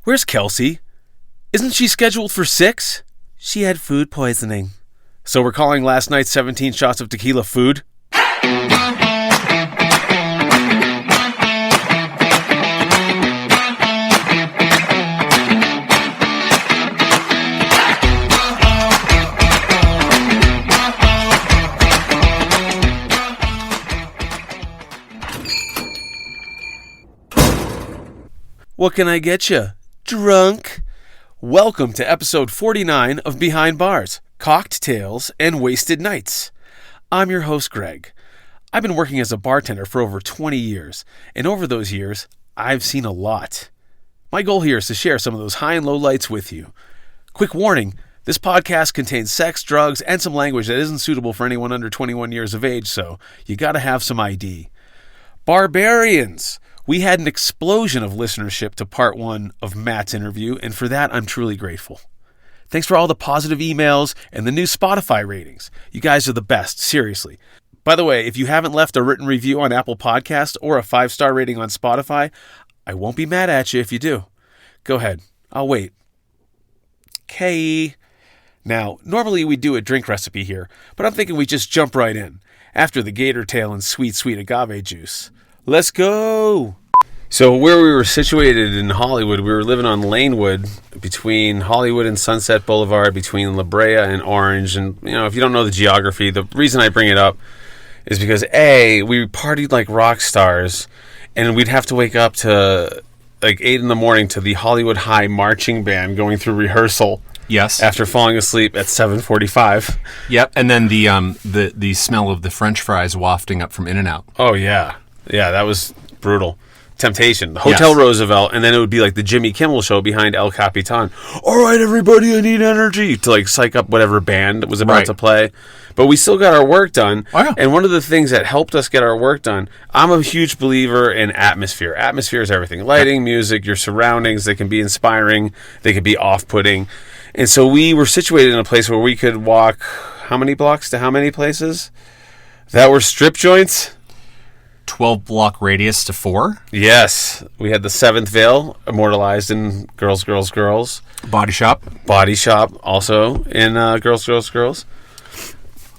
Where's Kelsey? Isn't she scheduled for 6? She had food poisoning. So we're calling last night's 17 shots of tequila food? What can I get you? Drunk? Welcome to episode 49 of Behind Bars, Cocked Tales and Wasted Nights. I'm your host, Greg. I've been working as a bartender for over 20 years, and over those years, I've seen a lot. My goal here is to share some of those high and low lights with you. Quick warning, this podcast contains sex, drugs, and some language that isn't suitable for anyone under 21 years of age, so you gotta have some ID. Barbarians! We had an explosion of listenership to part 1 of Matt's interview, and for that, I'm truly grateful. Thanks for all the positive emails and the new Spotify ratings. You guys are the best, seriously. By the way, if you haven't left a written review on Apple Podcasts or a 5-star rating on Spotify, I won't be mad at you if you do. Go ahead. I'll wait. Okay. Now, normally we do a drink recipe here, but I'm thinking we just jump right in. After the gator tail and sweet, sweet agave juice. Let's go! So where we were situated in Hollywood, we were living on Lanewood between Hollywood and Sunset Boulevard, between La Brea and Orange. And, you know, if you don't know the geography, the reason I bring it up is because, A, we partied like rock stars, and we'd have to wake up to like 8 in the morning to the Hollywood High marching band going through rehearsal. Yes. After falling asleep at 7:45. Yep, and then the smell of the French fries wafting up from In-N-Out. Oh, yeah. Yeah, that was brutal. Temptation. Hotel yes. Roosevelt, and then it would be like the Jimmy Kimmel show behind El Capitan. All right, everybody, I need energy to like psych up whatever band was about to play. But we still got our work done. Oh, yeah. And one of the things that helped us get our work done, I'm a huge believer in atmosphere. Atmosphere is everything. Lighting, music, your surroundings. They can be inspiring. They can be off-putting. And so we were situated in a place where we could walk how many blocks to how many places? That were strip joints? 12-block radius to 4. Yes. We had the 7th Veil, immortalized in Girls, Girls, Girls. Body Shop. Body Shop, also in Girls, Girls, Girls.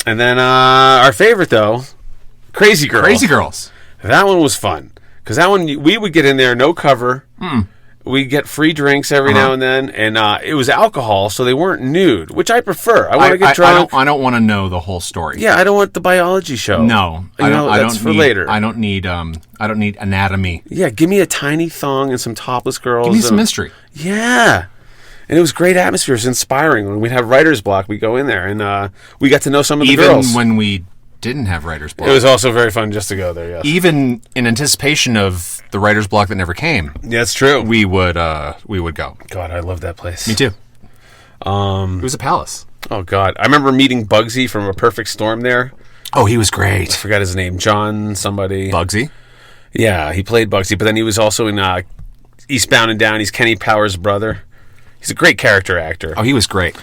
And then our favorite, though, Crazy Girl. Crazy Girls. That one was fun. Because that one, we would get in there, no cover. We'd get free drinks every now and then. And it was alcohol, so they weren't nude, which I prefer. I want to get drunk. I don't want to know the whole story. Yeah, I don't want the biology show. No. That's for later. I don't need anatomy. Yeah, give me a tiny thong and some topless girls. Give me some mystery. Yeah. And it was great atmosphere. It was inspiring. When we'd have writer's block, we'd go in there, and we got to know some of the girls. Even when we didn't have writer's block. It was also very fun just to go there, yes. Even in anticipation of the writer's block that never came. Yeah, it's true. We would go. God, I love that place. Me too. It was a palace. Oh, God. I remember meeting Bugsy from A Perfect Storm there. Oh, he was great. I forgot his name. John somebody. Bugsy? Yeah, he played Bugsy, but then he was also in Eastbound and Down. He's Kenny Powers' brother. He's a great character actor. Oh, he was great.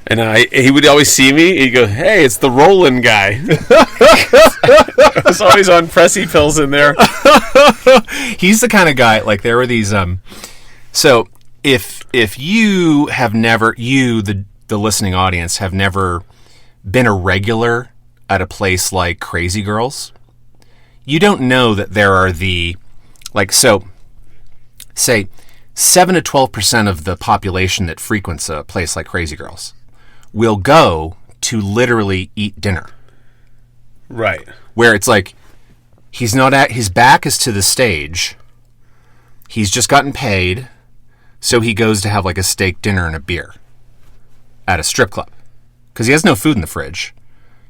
And he would always see me. He'd go, "Hey, it's the Roland guy." I was always on Pressy pills in there. He's the kind of guy, like there were these... So, if you have never... the listening audience, have never been a regular at a place like Crazy Girls, you don't know that there are the... Like, so, say, 7 to 12% of the population that frequents a place like Crazy Girls will go to literally eat dinner. Right. Where it's like, his back is to the stage. He's just gotten paid, so he goes to have like a steak dinner and a beer at a strip club. Because he has no food in the fridge.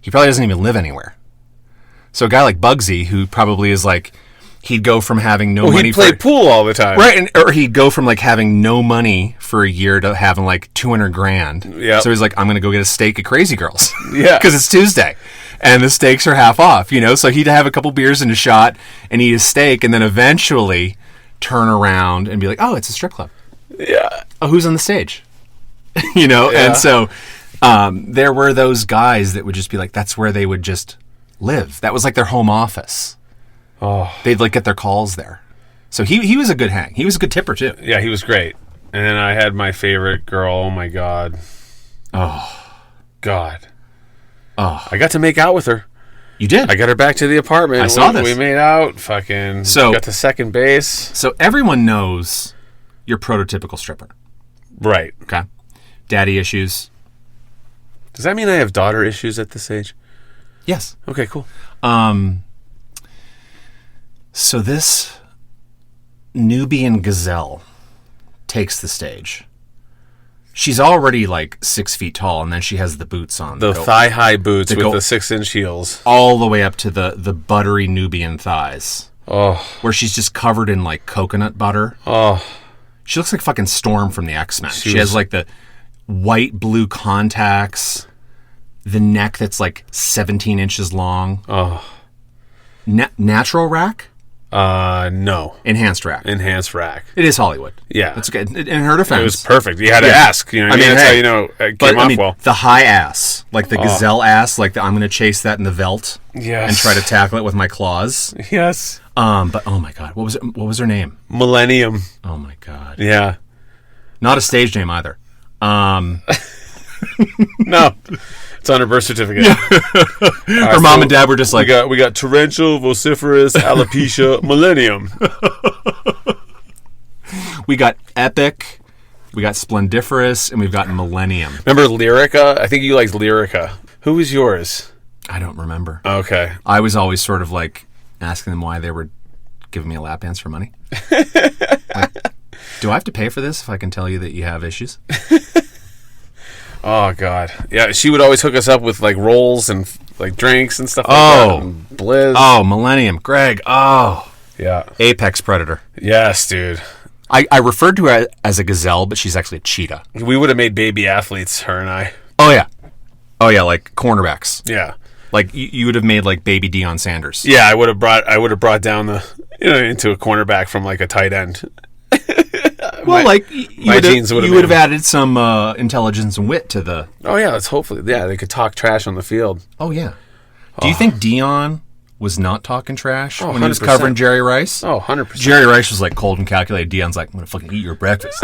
He probably doesn't even live anywhere. So a guy like Bugsy, who probably is like, he'd go from having no money. He'd play pool all the time. Right, or he'd go from like having no money for a year to having like $200,000. Yeah. So he's like, I'm going to go get a steak at Crazy Girls. Yeah. Because it's Tuesday. And the steaks are half off, you know? So he'd have a couple beers and a shot and eat a steak and then eventually turn around and be like, oh, it's a strip club. Yeah. Oh, who's on the stage? You know? Yeah. And so there were those guys that would just be like, that's where they would just live. That was like their home office. Oh. They'd like get their calls there. So he was a good hang. He was a good tipper too. Yeah, he was great. And then I had my favorite girl. Oh, my God. Oh. God. Oh. I got to make out with her. You did? I got her back to the apartment. I saw this. We made out. Fucking got to second base. So everyone knows you're prototypical stripper. Right. Okay. Daddy issues. Does that mean I have daughter issues at this age? Yes. Okay, cool. So this Nubian gazelle takes the stage. She's already like 6 feet tall, and then she has the boots on. The thigh-high boots with the 6-inch heels. All the way up to the buttery Nubian thighs. Oh. Where she's just covered in like coconut butter. Oh. She looks like fucking Storm from the X-Men. She has like the white-blue contacts, the neck that's like 17 inches long. Oh. Natural rack? No. Enhanced rack. Enhanced rack. It is Hollywood. Yeah. That's okay. In her defense. It was perfect. You had to ask. You know, that's how you know it came off well. The high ass. Like the gazelle ass. Like I'm going to chase that in the veldt. Yes. And try to tackle it with my claws. Yes. But oh my God. What was her name? Millennium. Oh my God. Yeah. Not a stage name either. No. It's on her birth certificate. Her mom and dad were just like, we got torrential, vociferous, alopecia, millennium. We got epic, we got splendiferous, and we've got millennium. Remember Lyrica? I think you liked Lyrica. Who was yours? I don't remember. Okay. I was always sort of like asking them why they were giving me a lap dance for money. Like, do I have to pay for this if I can tell you that you have issues? Oh, God. Yeah, she would always hook us up with, like, rolls and, like, drinks and stuff like that. And Blizz. Oh, Millennium. Greg. Oh. Yeah. Apex predator. Yes, dude. I referred to her as a gazelle, but she's actually a cheetah. We would have made baby athletes, her and I. Oh, yeah. Oh, yeah, like cornerbacks. Yeah. Like, you would have made, like, baby Deion Sanders. Yeah, I would have brought down into a cornerback from, like, a tight end. Well, you would have added some intelligence and wit to the... Oh, yeah, let's hopefully... Yeah, they could talk trash on the field. Oh, yeah. Do you think Deion was not talking trash when he was 100%. covering Jerry Rice? Oh, 100%. Jerry Rice was, like, cold and calculated. Deion's like, I'm going to fucking eat your breakfast.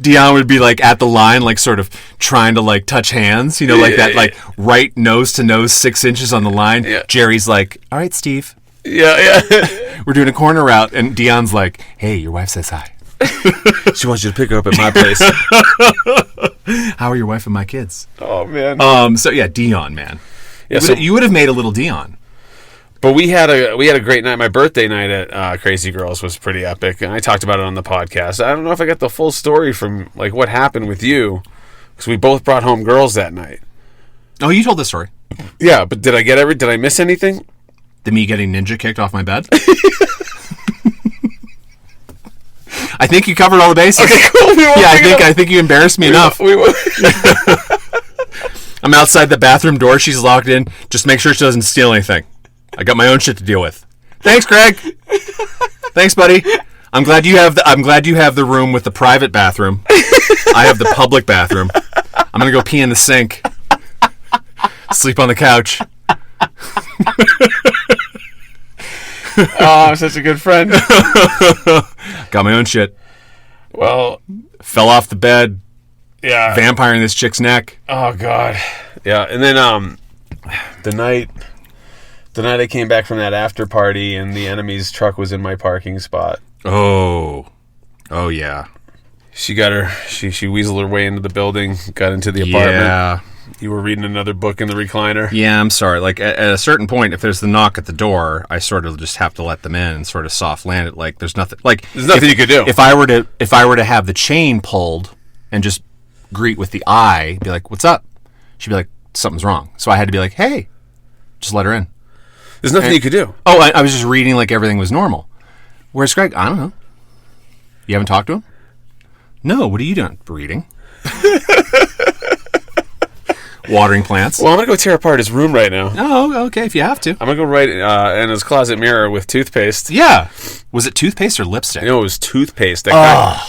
Deion would be like at the line, like sort of trying to like touch hands, you know, like that, like right nose to nose, 6 inches on the line. Yeah. Jerry's like, all right, Steve. Yeah. We're doing a corner route. And Deion's like, hey, your wife says hi. She wants you to pick her up at my place. How are your wife and my kids? Oh, man. So yeah, Deion, man. Yeah, you would have made a little Deion. But we had a great night. My birthday night at Crazy Girls was pretty epic, and I talked about it on the podcast. I don't know if I got the full story from like what happened with you, because we both brought home girls that night. Oh, you told the story. Yeah, but did I miss anything? Me getting ninja kicked off my bed? I think you covered all the bases. Okay, cool. I think you embarrassed me enough. I'm outside the bathroom door. She's locked in. Just make sure she doesn't steal anything. I got my own shit to deal with. Thanks, Greg. Thanks, buddy. I'm glad you have the room with the private bathroom. I have the public bathroom. I'm gonna go pee in the sink. Sleep on the couch. Oh, I'm such a good friend. Got my own shit. Well, fell off the bed. Yeah. Vampiring this chick's neck. Oh, God. Yeah, and then the night I came back from that after party and the enemy's truck was in my parking spot. Oh yeah. She weaseled her way into the building, got into the apartment. Yeah. You were reading another book in the recliner. Yeah, I'm sorry. Like at a certain point, if there's the knock at the door, I sort of just have to let them in and sort of soft land it. Like there's nothing you could do. If I were to have the chain pulled and just greet with the eye, be like, "What's up?" She'd be like, "Something's wrong." So I had to be like, "Hey," just let her in. There's nothing you could do. Oh, I was just reading like everything was normal. Where's Greg? I don't know. You haven't talked to him? No. What are you doing? Reading. Watering plants. Well, I'm going to go tear apart his room right now. Oh, okay, if you have to. I'm going to go right in his closet mirror with toothpaste. Yeah. Was it toothpaste or lipstick? No, it was toothpaste.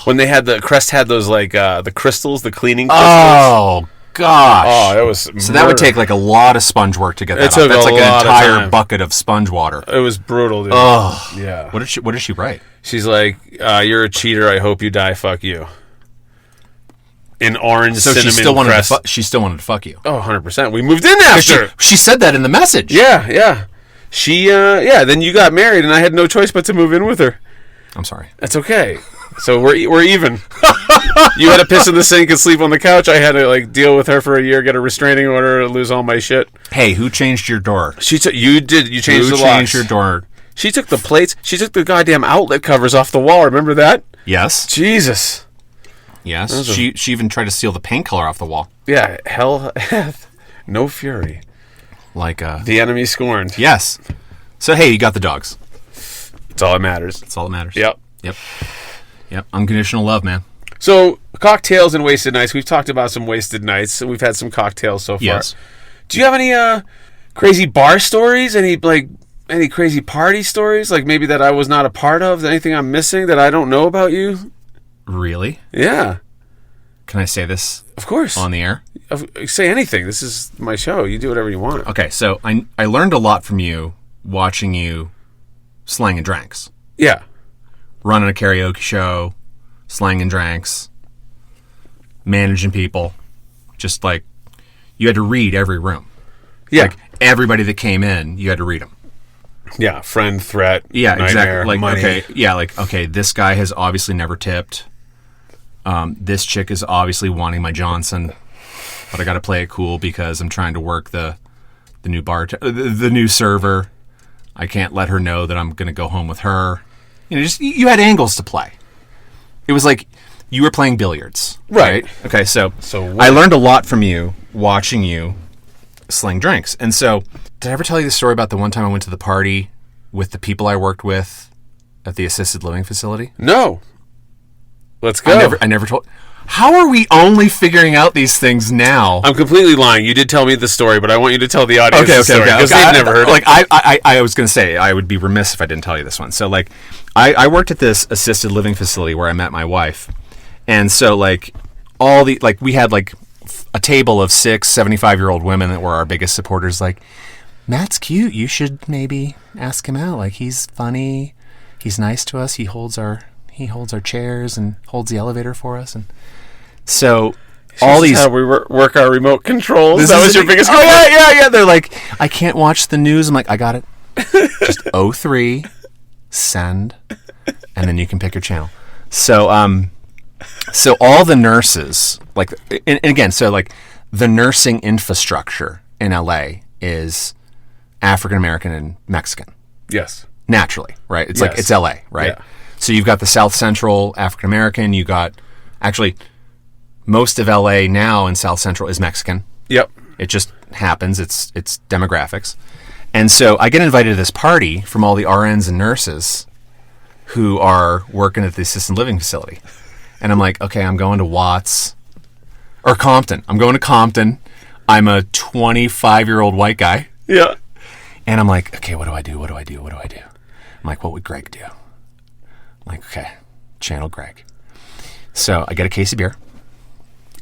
When they had Crest had those, like, the crystals, the cleaning crystals. Oh, gosh. Oh, it was so that would take like a lot of sponge work to get that off. That's like an entire bucket of sponge water. It was brutal, dude. Oh. Yeah. What did she write? She's like, you're a cheater. I hope you die. Fuck you. In orange cinnamon she still wanted to fuck you. Oh, 100%. We moved in after. She said that in the message. Yeah, yeah. Then you got married, and I had no choice but to move in with her. I'm sorry. That's okay. So we're even. You had to piss in the sink and sleep on the couch. I had to like deal with her for a year, get a restraining order, lose all my shit. Hey, who changed your door? You did. You changed the locks. Who changed your door? She took the plates. She took the goddamn outlet covers off the wall. Remember that? Yes. Jesus. Yes. She even tried to steal the paint color off the wall. Yeah. Hell hath no fury. Like the enemy scorned. Yes. So hey, you got the dogs. That's all that matters. That's all that matters. Yep. Unconditional love, man. So cocktails and wasted nights. We've talked about some wasted nights. We've had some cocktails so far. Yes. Do you have any crazy bar stories? Any crazy party stories? Like maybe that I was not a part of? Anything I'm missing that I don't know about you? Really? Yeah. Can I say this? Of course. On the air? Say anything. This is my show. You do whatever you want. Okay, so I learned a lot from you watching you slang and dranks. Yeah. Running a karaoke show, slang and dranks, managing people. Just like, you had to read every room. Yeah. Like, everybody that came in, you had to read them. Yeah, friend, threat, yeah, nightmare, exactly. money. Okay, this guy has obviously never tipped. This chick is obviously wanting my Johnson, but I got to play it cool because I'm trying to work the new the new server. I can't let her know that I'm going to go home with her. You had angles to play. It was like you were playing billiards, right? Okay, so I learned a lot from you watching you sling drinks. And so, did I ever tell you the story about the one time I went to the party with the people I worked with at the assisted living facility? No. Let's go. I never told. How are we only figuring out these things now? I'm completely lying. You did tell me the story, but I want you to tell the audience the story because they've never heard it. I was going to say, I would be remiss if I didn't tell you this one. So, like, I worked at this assisted living facility where I met my wife. And so, like, we had, like, a table of 6 75-year-old women that were our biggest supporters. Like, Matt's cute. You should maybe ask him out. Like, he's funny. He's nice to us. He holds our chairs and holds the elevator for us. And so all these how we work our remote controls. That was your biggest goal. Yeah. They're like, I can't watch the news. I'm like, I got it. Just 03, send, and then you can pick your channel. So so all the nurses, like, and again, so like the nursing infrastructure in LA is African American and Mexican. Yes. Naturally, right? It's like it's LA, right? Yeah. So you've got the South Central African American. You got actually most of LA now in South Central is Mexican. Yep. It just happens. It's demographics. And so I get invited to this party from all the RNs and nurses who are working at the assisted living facility. And I'm like, okay, I'm going to Watts or Compton. I'm going to Compton. I'm a 25-year-old white guy. Yeah. And I'm like, okay, what do I do? I'm like, what would Greg do? I'm like, okay, channel Greg. So I get a case of beer,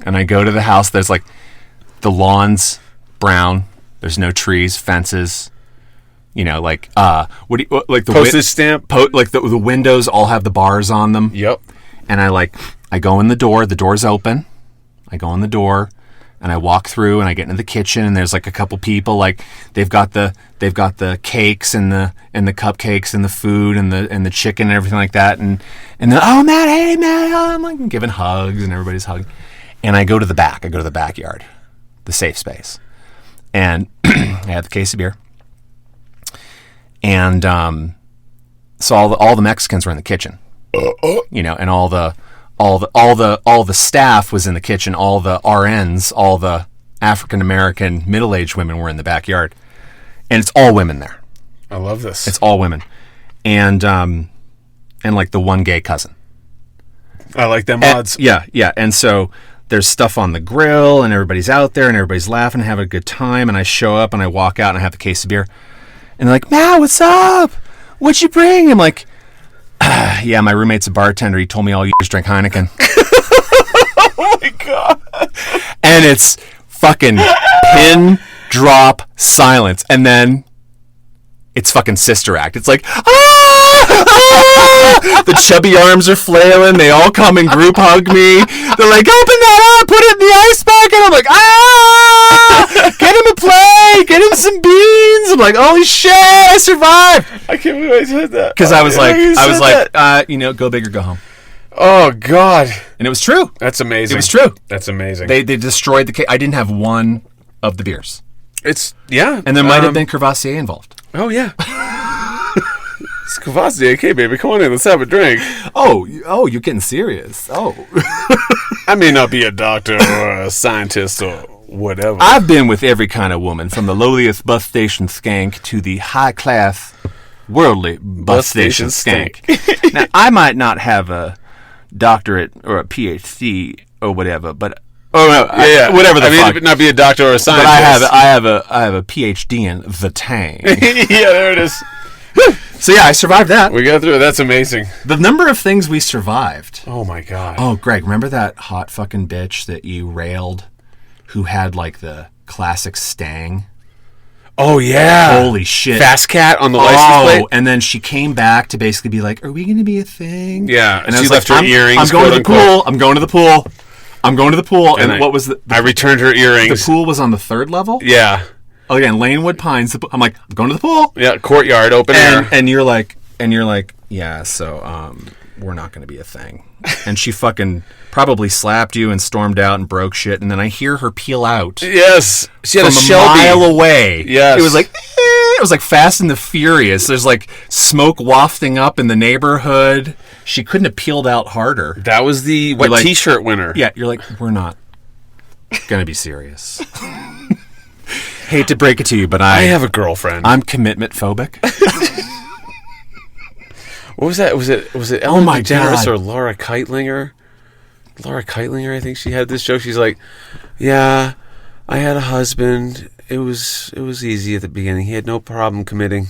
and I go to the house. There's like the lawn's brown. There's no trees, fences. Like like the postage stamp. Like the windows all have the bars on them. Yep. And I go in the door. The door's open. I go in the door. And I walk through and I get into the kitchen and there's like a couple people, like they've got the cakes and the cupcakes and the food and the chicken and everything like that, and then, oh Matt, hey Matt, I'm like giving hugs and everybody's hugging. And I go to the back. I go to the backyard, the safe space, and I have the case of beer. And so all the Mexicans were in the kitchen, and all the staff was in the kitchen. All the RNs, all the African American middle-aged women were in the backyard, and it's all women there. I love this. It's all women, and like the one gay cousin. I like them odds. Yeah. And so there's stuff on the grill, and everybody's out there, and everybody's laughing, and having a good time. And I show up, and I walk out, and I have the case of beer, and they're like, "Matt, what's up? What'd you bring?" I'm like, yeah, my roommate's a bartender. He told me all you drink Heineken. Oh my God. And it's fucking pin drop silence, and then it's fucking Sister Act. It's like, the chubby arms are flailing. They all come and group hug me. They're like, open that up, put it in the ice bucket. I'm like, get him a plate, get him some beans. I'm like, holy shit, I survived. I can't believe I said that. Because I was like, go big or go home. Oh, God. And it was true. That's amazing. It was true. That's amazing. They destroyed the cake. I didn't have one of the beers. Yeah. And there might have been Crevassier involved. Oh, yeah. It's Crevassier. Okay, baby, come on in. Let's have a drink. Oh, you're getting serious. Oh. I may not be a doctor or a scientist or whatever. I've been with every kind of woman, from the lowliest bus station skank to the high-class, worldly bus station skank. Now, I might not have a doctorate or a PhD or whatever, but whatever the fuck. I mean, not be a doctor or a scientist. But I have a PhD in the tang. Yeah, there it is. So yeah, I survived that. We got through it. That's amazing. The number of things we survived. Oh my God. Oh, Greg, remember that hot fucking bitch that you railed, who had like the classic Stang? Oh yeah. Holy shit. Fast Cat on the license plate. And then she came back to basically be like, "Are we going to be a thing?" Yeah. And she left her earrings. I'm going to the pool. I'm going to the pool. I'm going to the pool. And what was I returned her earrings. The pool was on the 3rd level? Yeah. Again, Lanewood Pines. I'm like, I'm going to the pool. Yeah, courtyard, open air. And you're like, yeah, so we're not going to be a thing. And she fucking probably slapped you and stormed out and broke shit. And then I hear her peel out. Yes. She had from a Shelby. mile away. Yes. It was like Fast and the Furious. There's like smoke wafting up in the neighborhood. She couldn't have peeled out harder. That was the wet t-shirt winner. Yeah, you're like, we're not going to be serious. Hate to break it to you, but I have a girlfriend. I'm commitment phobic. What was that? Was it Ellen DeGeneres or Laura Keitlinger? Laura Keitlinger, I think she had this joke. She's like, "Yeah, I had a husband. It was easy at the beginning. He had no problem committing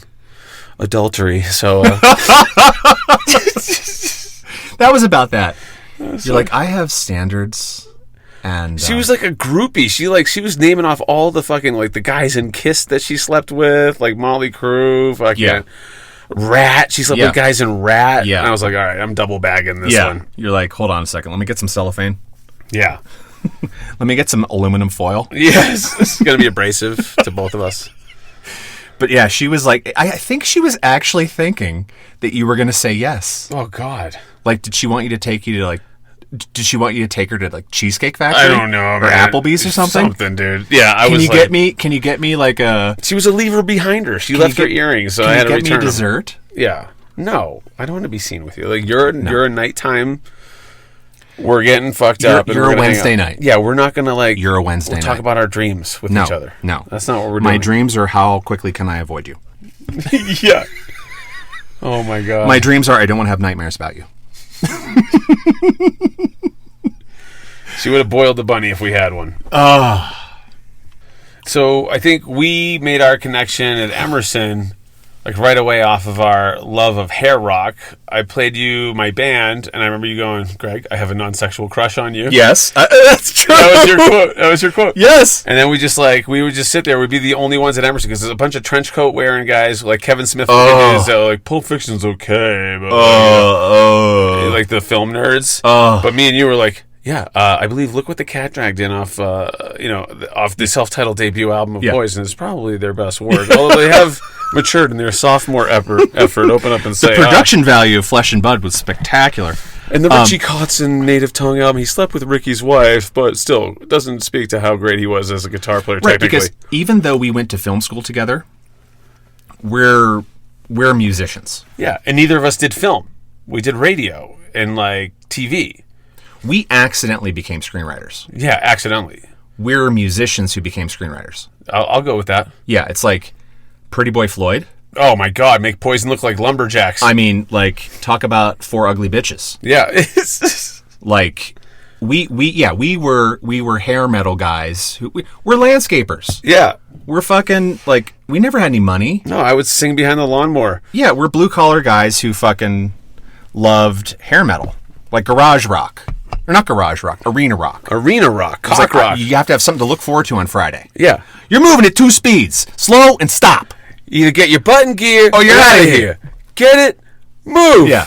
adultery." So that was about that. You're like, I have standards. And she was like a groupie. She was naming off all the fucking like the guys in Kiss that she slept with, like Motley Crue, fucking Rat. She slept with guys in Rat. Yeah. And I was like, all right, I'm double bagging this one. You're like, hold on a second. Let me get some cellophane. Yeah. Let me get some aluminum foil. Yes. This is going to be abrasive to both of us. But yeah, she was like, I think she was actually thinking that you were going to say yes. Oh, God. Like, did she want you to take you to like, did she want you to take her to like Cheesecake Factory? I don't know, or man. Applebee's or something? Something, dude. Yeah, Can you get me like a? She was a lever behind her. She left her earrings, so I had to return them. Can you get me dessert? Yeah. No, I don't want to be seen with you. Like you're a nighttime. We're getting fucked up. You're a Wednesday night. Yeah, we're not gonna like. You're a Wednesday night. Talk about our dreams with each other. No, that's not what we're doing. My dreams are how quickly can I avoid you? Yeah. Oh my God. My dreams are I don't want to have nightmares about you. She would have boiled the bunny if we had one. So I think we made our connection at Emerson, like right away off of our love of hair rock. I played you my band, and I remember you going, "Greg, I have a non-sexual crush on you." Yes, that's true. That was your quote. Yes. And then we would just sit there. We'd be the only ones at Emerson because there's a bunch of trench coat wearing guys like Kevin Smith. Like Pulp Fiction's okay, but like the film nerds. But me and you were like, yeah, I believe Look What the Cat Dragged In off the self-titled debut album of Poison is probably their best work. Although they have matured in their sophomore effort, open up and say... The production value of Flesh and Blood was spectacular. And the Richie Kotzen Native Tongue album, he slept with Ricky's wife, but still, it doesn't speak to how great he was as a guitar player, technically. Because even though we went to film school together, we're musicians. Yeah, and neither of us did film. We did radio and, like, TV. We accidentally became screenwriters. Yeah, accidentally. We're musicians who became screenwriters. I'll go with that. Yeah, it's like Pretty Boy Floyd. Oh my God, make Poison look like lumberjacks. I mean, like, talk about four ugly bitches. Yeah. Like, we were hair metal guys. We're landscapers. Yeah. We're fucking, like, we never had any money. No, I would sing behind the lawnmower. Yeah, we're blue collar guys who fucking loved hair metal. Like garage rock. Or not garage rock, arena rock. Arena rock, It's cock rock. You have to have something to look forward to on Friday. Yeah. You're moving at 2 speeds. Slow and stop. Either get your butt in gear or you're out of here. Get it? Move. Yeah.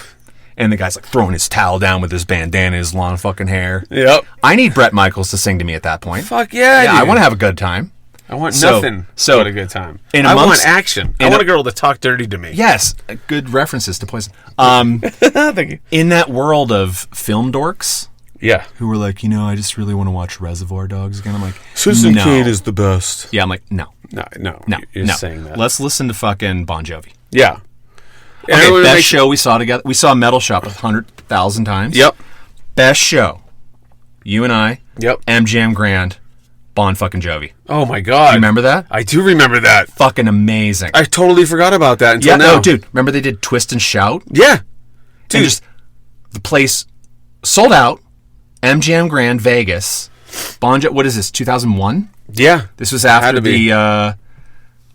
And the guy's like throwing his towel down with his bandana, his long fucking hair. Yep. I need Bret Michaels to sing to me at that point. Fuck yeah, I want to have a good time. I want nothing but a good time. I want action. I want a girl to talk dirty to me. Yes. Good references to Poison. Thank you. In that world of film dorks, Yeah. who were like, I just really want to watch Reservoir Dogs again. I'm like, Citizen Kane is the best. Yeah, I'm like, no. You're saying that. Let's listen to fucking Bon Jovi. Yeah. Okay, best show we saw together. We saw Metal Shop 100,000 times. Yep. Best show. You and I. Yep. MGM Grand. Bon fucking Jovi. Oh my God. You remember that? I do remember that. Fucking amazing. I totally forgot about that until now. No, dude. Remember they did Twist and Shout? Yeah. Dude. And just the place sold out. MGM Grand, Vegas. Bon Jovi. What is this? 2001? Yeah. This was after the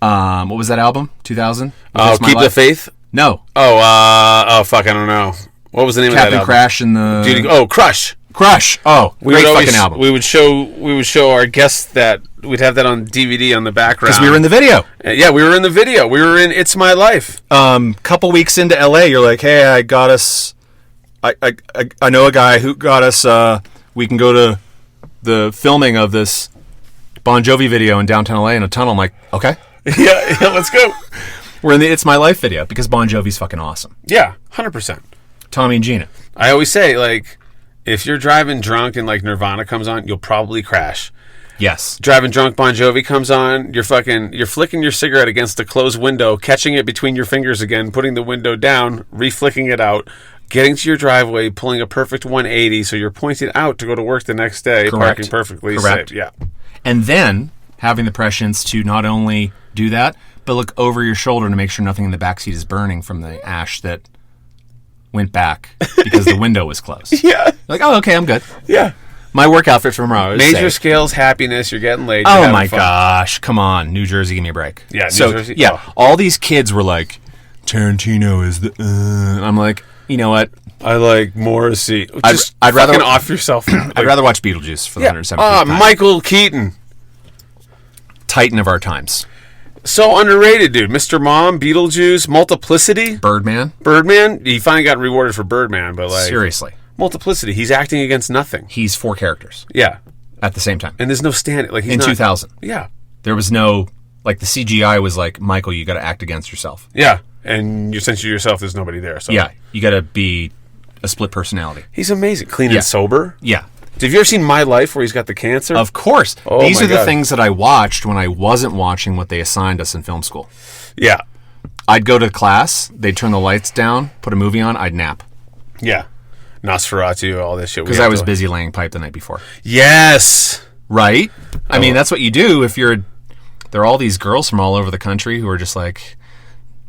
what was that album? 2000? Oh, Keep the Faith? No. Oh, fuck, I don't know. What was the name of that album? Captain Crash and the... Crush. Crush. Oh, great fucking album. We would show our guests that. We'd have that on DVD on the background. Because we were in the video. Yeah, we were in the video. We were in It's My Life. Couple weeks into LA, you're like, hey, I got us... I know a guy who got us... we can go to the filming of this Bon Jovi video in downtown LA in a tunnel. I'm like, okay. yeah, let's go. We're in the It's My Life video because Bon Jovi's fucking awesome. Yeah, 100%. Tommy and Gina. I always say, like, if you're driving drunk and, like, Nirvana comes on, you'll probably crash. Yes. Driving drunk, Bon Jovi comes on, you're flicking your cigarette against a closed window, catching it between your fingers again, putting the window down, reflicking it out, getting to your driveway, pulling a perfect 180 so you're pointed out to go to work the next day, Correct. parking perfectly Correct. safe. Yeah. And then having the prescience to not only do that, but look over your shoulder to make sure nothing in the backseat is burning from the ash that went back because the window was closed. Yeah. Like, oh, okay, I'm good. Yeah. My work outfit from tomorrow is Major safe. scales, happiness, you're getting laid. Oh my gosh, come on. New Jersey, give me a break. Yeah, New Jersey. Yeah, all these kids were like, Tarantino is the... I'm like, you know what? I like Morrissey. I'd rather off yourself. I'd rather watch Beetlejuice for the 117th time. Michael Keaton. Titan of our times. So underrated, dude. Mr. Mom, Beetlejuice, Multiplicity. Birdman. He finally got rewarded for Birdman, but like... Seriously. Multiplicity. He's acting against nothing. He's 4 characters. Yeah. At the same time. And there's no stand... Like, he's in not, 2000. Yeah. There was no... Like, the CGI was like, Michael, you got to act against yourself. Yeah. And since you're yourself, there's nobody there. So yeah. You got to be a split personality. He's amazing. Clean and sober. Yeah. Have you ever seen My Life where he's got the cancer? Of course. Oh, These my are the God. things that I watched when I wasn't watching what they assigned us in film school. Yeah. I'd go to class, they'd turn the lights down, put a movie on, I'd nap. Yeah. Nosferatu, all this shit. Because I was busy laying pipe the night before. Yes. Right? I mean, that's what you do if you're... There are all these girls from all over the country who are just like,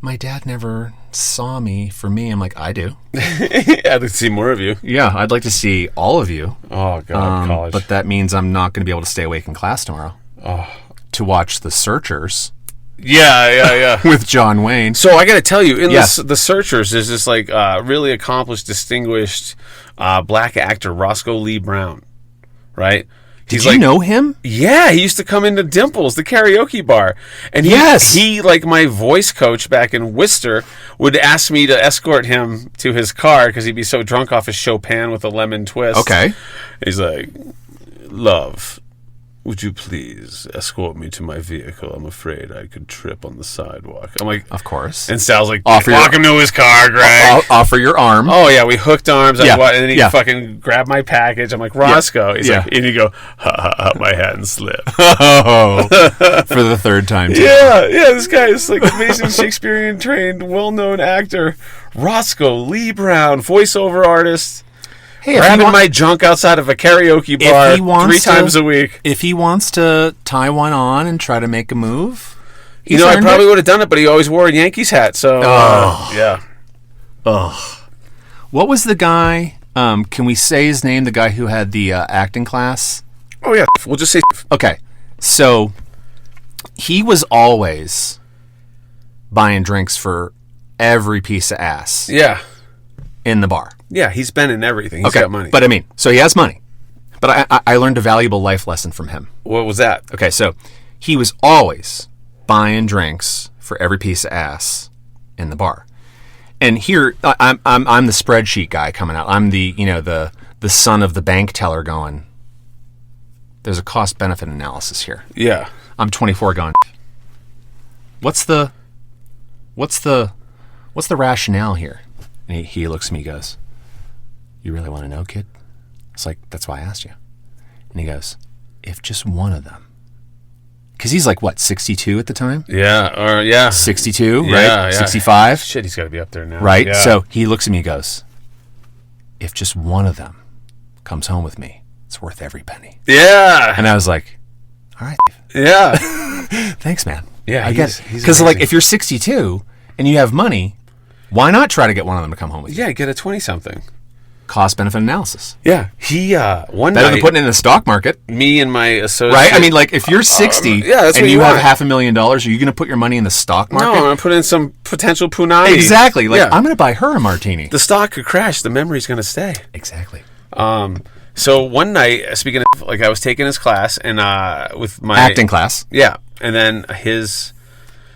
my dad never saw me for me. I'm like, I do. I'd like to see more of you. Yeah, I'd like to see all of you. Oh, God, college. But that means I'm not going to be able to stay awake in class tomorrow. To watch The Searchers. Yeah. With John Wayne. So I got to tell you, in Yes. The Searchers, there's this like really accomplished, distinguished black actor, Roscoe Lee Brown, right? Did you know him? Yeah, he used to come into Dimples, the karaoke bar. And he, like my voice coach back in Worcester, would ask me to escort him to his car because he'd be so drunk off his Chopin with a lemon twist. Okay. He's like, love, would you please escort me to my vehicle? I'm afraid I could trip on the sidewalk. I'm like, Of course. and Sal's like, Offer walk him to his car, Greg. Offer your arm. Oh, yeah, we hooked arms. Yeah, And then he yeah. fucking grabbed my package. I'm like, Roscoe. He's Yeah. like, and you go, ha, ha, ha, my hand slipped. Oh, for the third time, too. Yeah, this guy is like amazing Shakespearean trained, well-known actor. Roscoe Lee Brown, voiceover artist. Hey, Grabbing my junk outside of a karaoke bar 3 times a week. If he wants to tie one on and try to make a move, You know, I probably would have done it, but he always wore a Yankees hat, so... yeah. What was the guy, can we say his name, the guy who had the acting class? Oh, yeah. We'll just say... Okay, so he was always buying drinks for every piece of ass Yeah. in the bar. Yeah, he's been in everything. He's got money. But I mean, so he has money. But I learned a valuable life lesson from him. What was that? Okay, so he was always buying drinks for every piece of ass in the bar. And here I'm the spreadsheet guy coming out. I'm the son of the bank teller going, there's a cost benefit analysis here. Yeah. I'm 24 going, what's the rationale here? And he looks at me and goes, you really want to know, kid? It's like, that's why I asked you. And he goes, if just one of them, because he's like, what, 62 at the time? Yeah. 62, right? Yeah. 65? Shit, he's got to be up there now. Right? Yeah. So he looks at me and goes, if just one of them comes home with me, it's worth every penny. Yeah. And I was like, all right. Yeah. Thanks, man. Yeah, I get it. Because, like, if you're 62 and you have money, why not try to get one of them to come home with you? Yeah, get a 20-something. Cost-benefit analysis. Yeah. He, one Better night... than putting it in the stock market. Me and my associate... Right? I mean, like, if you're 60 and you have $500,000, are you going to put your money in the stock market? No, I'm going to put in some potential punani. Exactly. Like, I'm going to buy her a martini. The stock could crash. The memory's going to stay. Exactly. So one night, speaking of, like, I was taking his class and with my... Acting class. Yeah. And then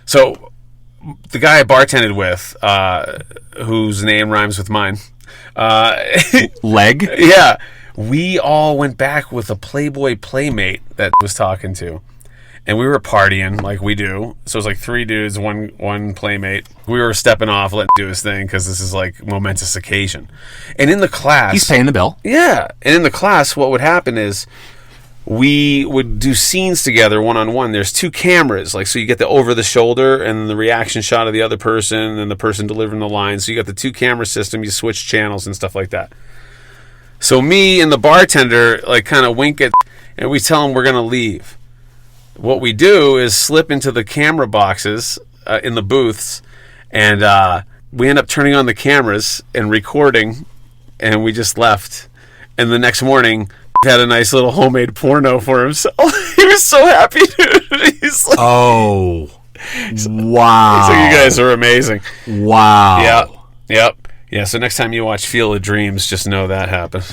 So the guy I bartended with, whose name rhymes with mine... Leg? Yeah. We all went back with a Playboy playmate that was talking to. And we were partying like we do. So it was like 3 dudes, one playmate. We were stepping off, letting him do his thing because this is like momentous occasion. And in the class... He's paying the bill. Yeah. And in the class, what would happen is we would do scenes together one-on-one. There's 2 cameras. Like, so you get the over-the-shoulder and the reaction shot of the other person and the person delivering the line. So you got the 2-camera system. You switch channels and stuff like that. So me and the bartender, like, kind of wink at... And we tell him we're going to leave. What we do is slip into the camera boxes in the booths, and we end up turning on the cameras and recording, and we just left. And the next morning, he had a nice little homemade porno for himself. He was so happy, dude. He's like, wow. So you guys are amazing. Wow. Yep. Yeah, so next time you watch Field of Dreams, just know that happened.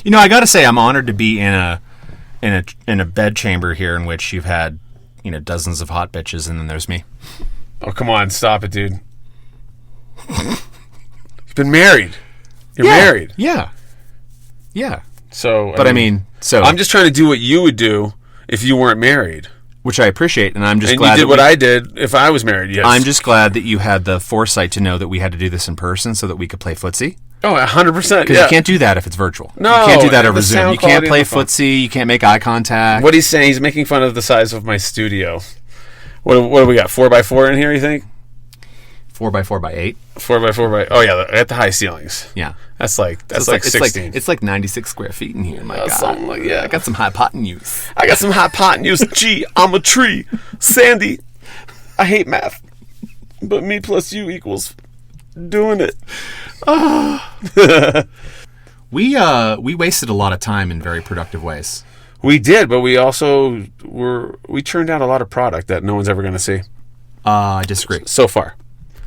You know, I got to say, I'm honored to be in a bed chamber here in which you've had, dozens of hot bitches, and then there's me. Oh, come on, stop it, dude. You've been married. You're married. Yeah. So, but I mean, I'm just trying to do what you would do if you weren't married, which I appreciate, and I'm just glad you did what I did if I was married. Yes, I'm just glad that you had the foresight to know that we had to do this in person so that we could play footsie. Oh, 100%. Because you can't do that if it's virtual. No, you can't do that over Zoom. You can't play footsie. You can't make eye contact. What he's saying, he's making fun of the size of my studio. What do we got? 4x4 in here? You think? 4x4x8. 4x4x. Oh yeah, at the high ceilings. Yeah, that's like 16. It's like 96 square feet in here. My God. Something like, yeah. I got some hypotenuse. I got some hypotenuse. Gee, I'm a tree. Sandy, I hate math, but me plus you equals doing it. We wasted a lot of time in very productive ways. We did, but we also we turned out a lot of product that no one's ever going to see. I disagree. So far.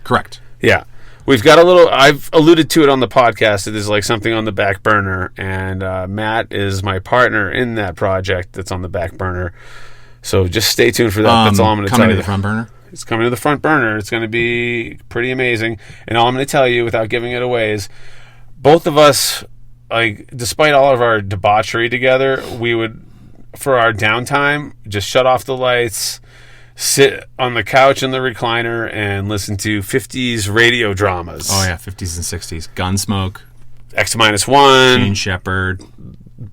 Correct. Yeah. We've got a little, I've alluded to it on the podcast. It is like something on the back burner, and Matt is my partner in that project that's on the back burner. So just stay tuned for that. That's all I'm going to tell you. Coming to the front burner? It's coming to the front burner. It's going to be pretty amazing. And all I'm going to tell you without giving it away is both of us, like, despite all of our debauchery together, we would, for our downtime, just shut off the lights, sit on the couch in the recliner, and listen to 50s radio dramas. Oh, yeah, 50s and 60s. Gunsmoke. X-1. Gene Shepherd.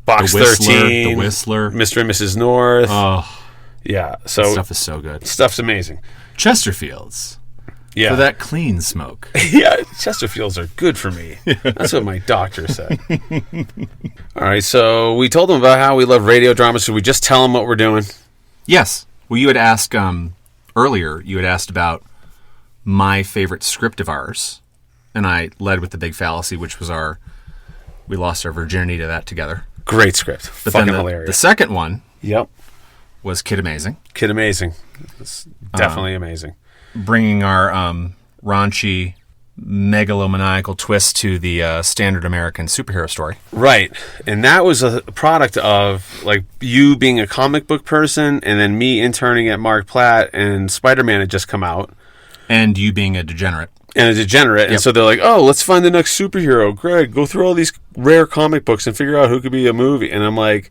Box the Whistler, 13. The Whistler. Mr. and Mrs. North. Oh. Yeah. So that stuff is so good. Stuff's amazing. Chesterfields. Yeah. For that clean smoke. Yeah, Chesterfields are good for me. That's what my doctor said. All right, so we told them about how we love radio drama. Should we just tell them what we're doing? Yes. Well, you had asked earlier, you had asked about my favorite script of ours, and I led with the big fallacy, which was we lost our virginity to that together. Great script. But fucking hilarious. The second one Yep. was Kid Amazing. Kid Amazing. It's definitely amazing. Bringing our raunchy megalomaniacal twist to the standard American superhero story. Right. And that was a product of like you being a comic book person and then me interning at Mark Platt and Spider-Man had just come out. And you being a degenerate. Yep. And so they're like, oh, let's find the next superhero. Greg, go through all these rare comic books and figure out who could be a movie. And I'm like,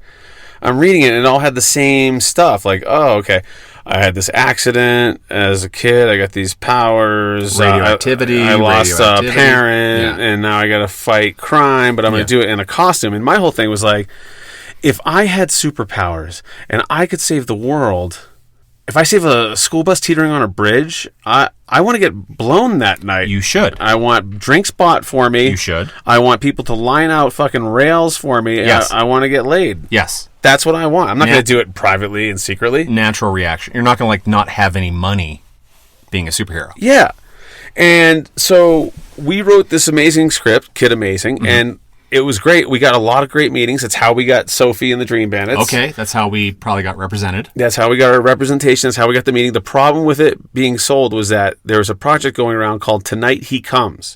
I'm reading it and it all had the same stuff. Like, oh, okay. I had this accident as a kid. I got these powers. Radioactivity. I lost a parent, and now I got to fight crime, but I'm going to do it in a costume. And my whole thing was like, if I had superpowers and I could save the world, if I save a school bus teetering on a bridge, I want to get blown that night. You should. I want drinks bought for me. You should. I want people to line out fucking rails for me. Yes. I want to get laid. Yes. That's what I want. I'm not going to do it privately and secretly. Natural reaction. You're not going to like not have any money being a superhero. Yeah. And so we wrote this amazing script, Kid Amazing, and it was great. We got a lot of great meetings. That's how we got Sophie and the Dream Bandits. Okay, that's how we probably got represented. That's how we got our representation. That's how we got the meeting. The problem with it being sold was that there was a project going around called Tonight He Comes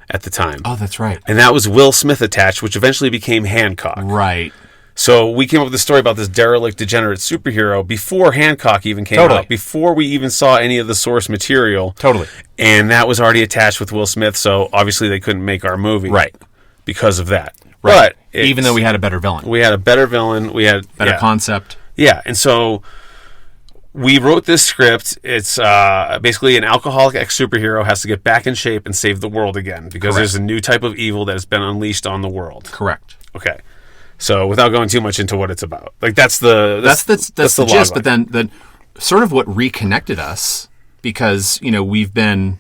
at the time. Oh, that's right. And that was Will Smith attached, which eventually became Hancock. Right. So we came up with a story about this derelict, degenerate superhero before Hancock even came out, before we even saw any of the source material. Totally. And that was already attached with Will Smith, so obviously they couldn't make our movie. Right. Because of that. Right. But even though we had a better villain. We had a better villain. We had... better concept. Yeah, and so we wrote this script. It's basically an alcoholic ex-superhero has to get back in shape and save the world again because there's a new type of evil that has been unleashed on the world. Correct. Okay. So without going too much into what it's about, like that's the gist. But then the sort of what reconnected us, because we've been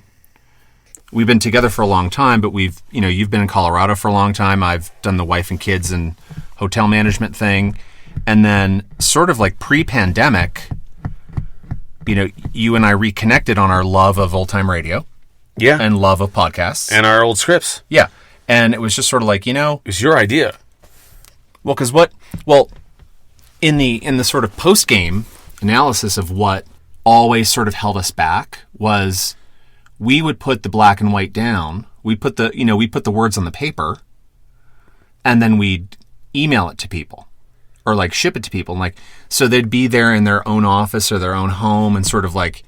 together for a long time, but you've been in Colorado for a long time. I've done the wife and kids and hotel management thing, and then sort of like pre-pandemic, you and I reconnected on our love of old time radio, and love of podcasts and our old scripts, and it was just sort of like it was your idea. Well, because in the sort of post-game analysis of what always sort of held us back was we would put the black and white down. We put the words on the paper, and then we'd email it to people or like ship it to people. And like, so they'd be there in their own office or their own home and sort of like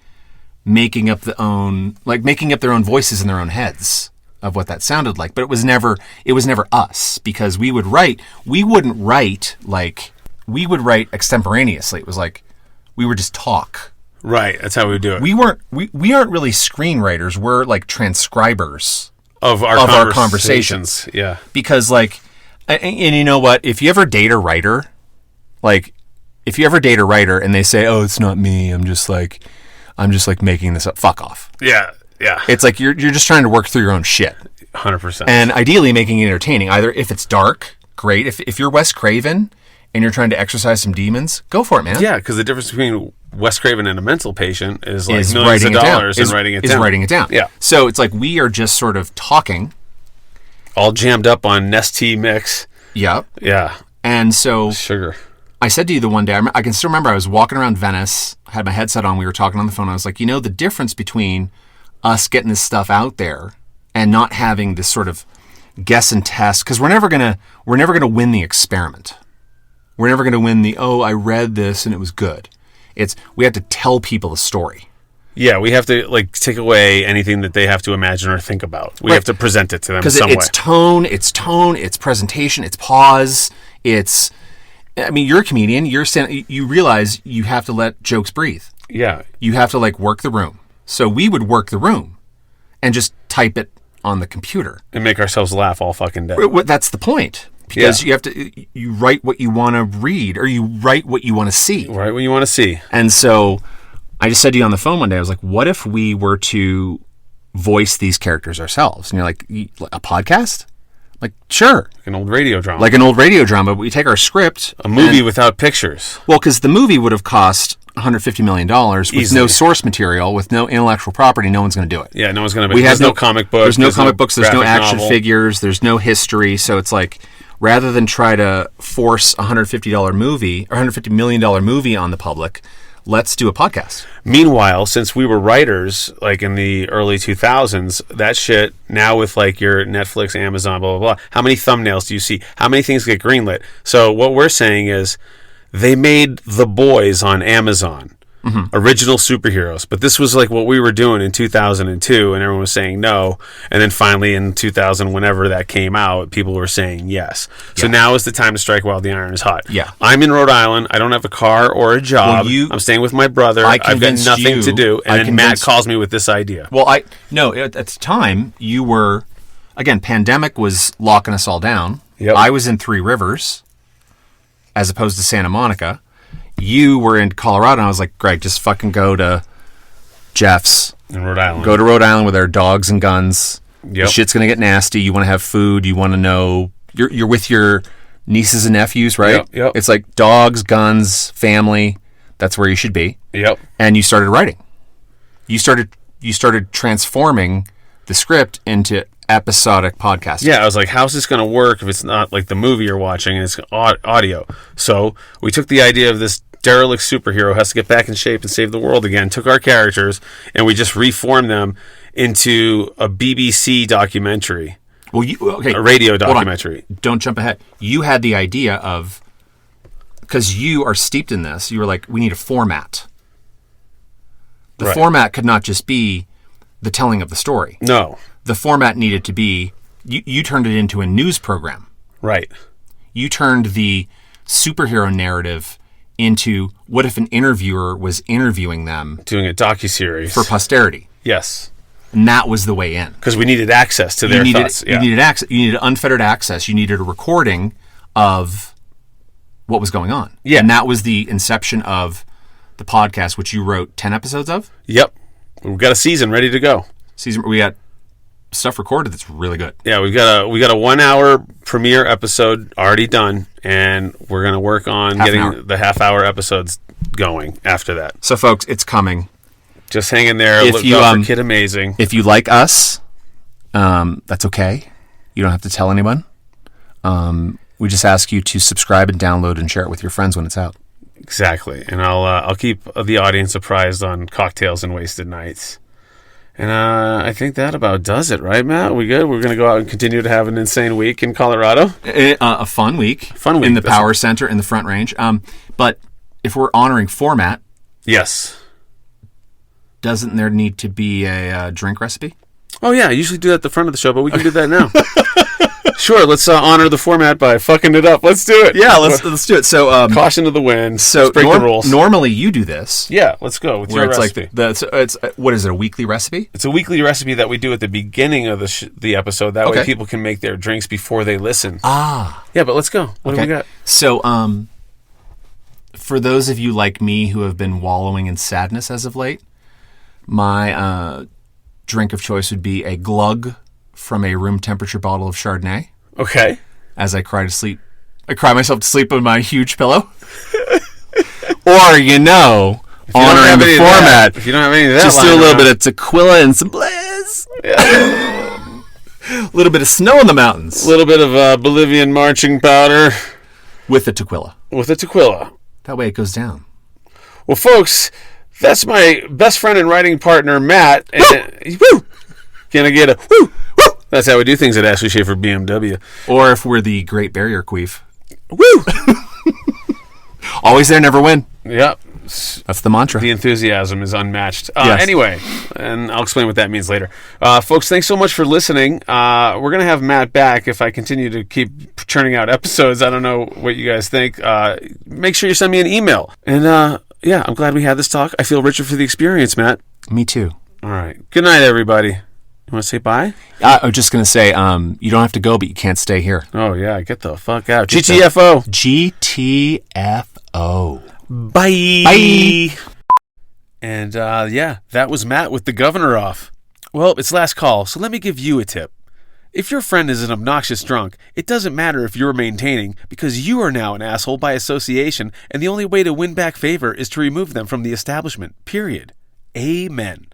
making up their own voices in their own heads of what that sounded like, but it was never us, because we would write extemporaneously. It was like we would just talk. Right, that's how we would do it. We aren't really screenwriters. We're like transcribers of our conversations. Yeah, because like, and you know what? If you ever date a writer, and they say, "Oh, it's not me. I'm just like making this up." Fuck off. Yeah. Yeah. It's like you're just trying to work through your own shit. 100%. And ideally making it entertaining. Either if it's dark, great. If you're Wes Craven and you're trying to exorcise some demons, go for it, man. Yeah, because the difference between Wes Craven and a mental patient is like millions of dollars and writing it down. Yeah. So it's like we are just sort of talking. All jammed up on Nestea mix. Yep. Yeah. And so... sugar. I said to you the one day, I can still remember I was walking around Venice, had my headset on, we were talking on the phone, I was like, the difference between us getting this stuff out there and not having this sort of guess and test, because we're never gonna win the experiment. We're never gonna win the I read this and it was good. We have to tell people the story. Yeah, we have to like take away anything that they have to imagine or think about. We have to present it to them some way. Because it's tone, it's presentation, it's pause, it's. I mean, you're a comedian. You realize you have to let jokes breathe. Yeah, you have to like work the room. So we would work the room and just type it on the computer and make ourselves laugh all fucking day. That's the point, because you write what you want to read, or you write what you want to see. Write what you want to see. And so I just said to you on the phone one day, I was like, "What if we were to voice these characters ourselves?" And you're like, "A podcast?" Like, sure. Like an old radio drama. But we take our script. A movie without pictures. Well, because the movie would have cost $150 million with no source material, with no intellectual property. No one's going to do it. Yeah, no one's going to. There's no comic books. There's no comic books. There's no action novel. figures. There's no history. So it's like, rather than try to force a $150 movie or $150 million movie on the public, let's do a podcast. Meanwhile, since we were writers, like in the early 2000s, that shit, now with like your Netflix, Amazon, blah, blah, blah, how many thumbnails do you see? How many things get greenlit? So what we're saying is they made The Boys on Amazon. Original superheroes, but this was like what we were doing in 2002, and everyone was saying no, and then finally in 2000, whenever that came out, people were saying yes. So now is the time to strike while the iron is hot. Yeah, I'm in Rhode Island. I don't have a car or a job. I'm staying with my brother. I've got nothing to do, and then Matt calls me with this idea. Well, at the time you were, again, pandemic was locking us all down. Yep. I was in Three Rivers, as opposed to Santa Monica. You were in Colorado, and I was like, Greg, just fucking go to Jeff's. In Rhode Island. Go to Rhode Island with our dogs and guns. Yep. The shit's going to get nasty. You want to have food. You want to know. You're with your nieces and nephews, right? Yep. It's like dogs, guns, family. That's where you should be. Yep. And you started writing. You started transforming the script into episodic podcasting. Yeah, I was like, how's this going to work if it's not like the movie you're watching and it's audio? So we took the idea of this derelict superhero has to get back in shape and save the world again, took our characters, and we just reformed them into a BBC documentary. Well, a radio documentary. Don't jump ahead. You had the idea of, because you are steeped in this, you were like, we need a format. The format could not just be the telling of the story. No. The format needed to be, you turned it into a news program. Right. You turned the superhero narrative into, what if an interviewer was interviewing them? Doing a docuseries. For posterity. Yes. And that was the way in. Because we needed access to their thoughts. You needed access. You needed unfettered access. You needed a recording of what was going on. Yeah. And that was the inception of the podcast, which you wrote 10 episodes of? Yep. We've got a season ready to go. We got stuff recorded that's really good. Yeah, we got a 1 hour premiere episode already done, and we're gonna work on getting the half-hour episodes going after that. So, folks, it's coming. Just hang in there. Look out for Kid Amazing. If you like us, that's okay. You don't have to tell anyone. We just ask you to subscribe and download and share it with your friends when it's out. Exactly, and I'll keep the audience apprised on Cocktails and Wasted Nights. And I think that about does it, right, Matt? We good? We're going to go out and continue to have an insane week in Colorado? A fun week. In the Power Center in the Front Range. But if we're honoring format... Yes. Doesn't there need to be a drink recipe? Oh, yeah. I usually do that at the front of the show, but we can do that now. Sure, let's honor the format by fucking it up. Let's do it. Yeah, let's do it. So caution to the wind. So break the rules. Normally you do this. Yeah, let's go with your recipe. It's what is it? A weekly recipe? It's a weekly recipe that we do at the beginning of the episode. That way people can make their drinks before they listen. Yeah, but let's go. What do we got? So for those of you like me who have been wallowing in sadness as of late, my drink of choice would be a glug from a room temperature bottle of Chardonnay. Okay. As I cry myself to sleep on my huge pillow. Or, honoring the format. If you don't have any of that, just do a little bit of tequila and some blaze. Yeah. A little bit of snow in the mountains. A little bit of Bolivian marching powder. With the tequila. That way it goes down. Well, folks, that's my best friend and writing partner, Matt. And, woo! Can I get a woo? Woo! That's how we do things at Ashley Schaefer BMW. Or if we're the Great Barrier Queef. Woo! Always there, never win. Yep. That's the mantra. The enthusiasm is unmatched. Yes. Anyway, and I'll explain what that means later. Folks, thanks so much for listening. We're going to have Matt back if I continue to keep churning out episodes. I don't know what you guys think. Make sure you send me an email. And I'm glad we had this talk. I feel richer for the experience, Matt. Me too. All right. Good night, everybody. You want to say bye? I was just going to say, you don't have to go, but you can't stay here. Oh, yeah. Get the fuck out. GTFO. GTFO. Bye. And, that was Matt with the governor off. Well, it's last call, so let me give you a tip. If your friend is an obnoxious drunk, it doesn't matter if you're maintaining, because you are now an asshole by association, and the only way to win back favor is to remove them from the establishment. Period. Amen.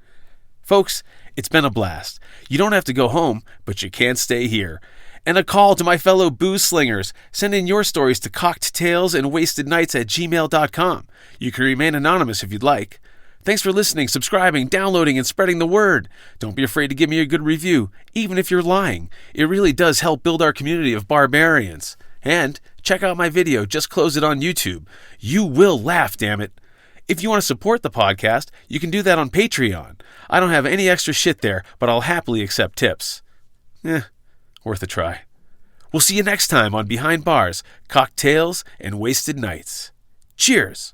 Folks, it's been a blast. You don't have to go home, but you can't stay here. And a call to my fellow booze slingers. Send in your stories to cocktales@gmail.com. You can remain anonymous if you'd like. Thanks for listening, subscribing, downloading, and spreading the word. Don't be afraid to give me a good review, even if you're lying. It really does help build our community of barbarians. And check out my video, Just Close It on YouTube. You will laugh, damn it. If you want to support the podcast, you can do that on Patreon. I don't have any extra shit there, but I'll happily accept tips. Worth a try. We'll see you next time on Behind Bars, Cocktails, and Wasted Nights. Cheers!